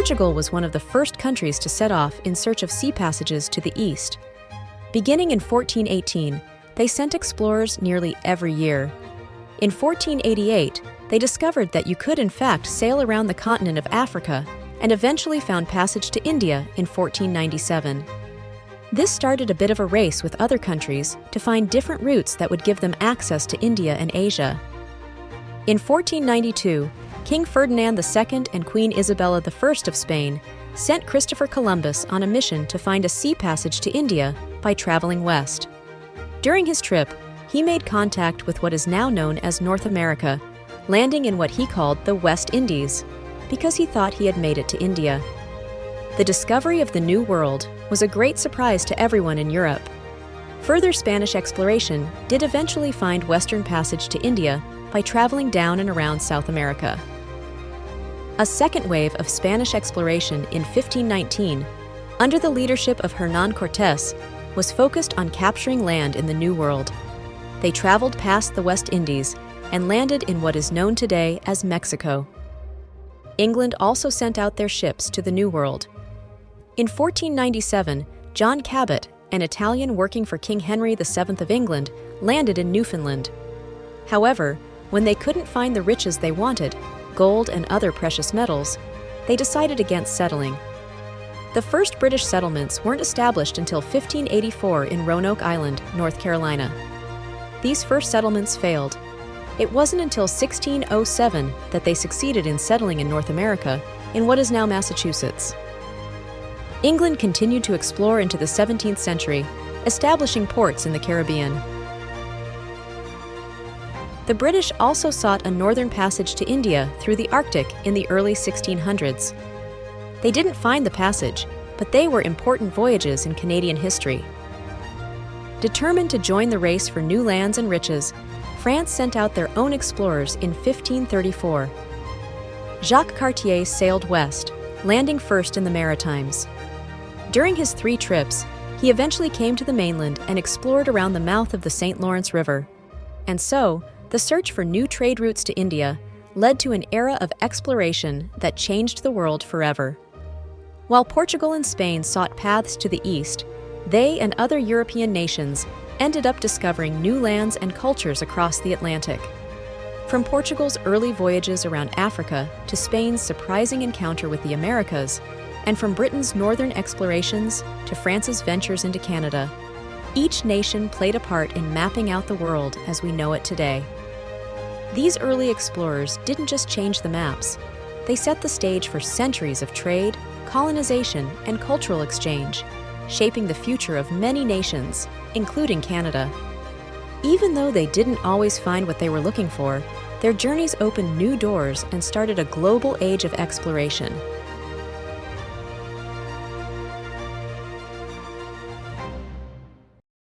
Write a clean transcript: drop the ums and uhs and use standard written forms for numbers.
Portugal was one of the first countries to set off in search of sea passages to the east. Beginning in 1418, they sent explorers nearly every year. In 1488, they discovered that you could in fact sail around the continent of Africa and eventually found passage to India in 1497. This started a bit of a race with other countries to find different routes that would give them access to India and Asia. In 1492, King Ferdinand II and Queen Isabella I of Spain sent Christopher Columbus on a mission to find a sea passage to India by traveling west. During his trip, he made contact with what is now known as North America, landing in what he called the West Indies, because he thought he had made it to India. The discovery of the New World was a great surprise to everyone in Europe. Further Spanish exploration did eventually find western passage to India by traveling down and around South America. A second wave of Spanish exploration in 1519, under the leadership of Hernan Cortes, was focused on capturing land in the New World. They traveled past the West Indies and landed in what is known today as Mexico. England also sent out their ships to the New World. In 1497, John Cabot, an Italian working for King Henry VII of England, landed in Newfoundland. However, when they couldn't find the riches they wanted, gold and other precious metals, they decided against settling. The first British settlements weren't established until 1584 in Roanoke Island, North Carolina. These first settlements failed. It wasn't until 1607 that they succeeded in settling in North America, in what is now Massachusetts. England continued to explore into the 17th century, establishing ports in the Caribbean. The British also sought a northern passage to India through the Arctic in the early 1600s. They didn't find the passage, but they were important voyages in Canadian history. Determined to join the race for new lands and riches, France sent out their own explorers in 1534. Jacques Cartier sailed west, landing first in the Maritimes. During his 3 trips, he eventually came to the mainland and explored around the mouth of the St. Lawrence River. And so, the search for new trade routes to India led to an era of exploration that changed the world forever. While Portugal and Spain sought paths to the east, they and other European nations ended up discovering new lands and cultures across the Atlantic. From Portugal's early voyages around Africa to Spain's surprising encounter with the Americas, and from Britain's northern explorations to France's ventures into Canada, each nation played a part in mapping out the world as we know it today. These early explorers didn't just change the maps, they set the stage for centuries of trade, colonization, and cultural exchange, shaping the future of many nations, including Canada. Even though they didn't always find what they were looking for, their journeys opened new doors and started a global age of exploration,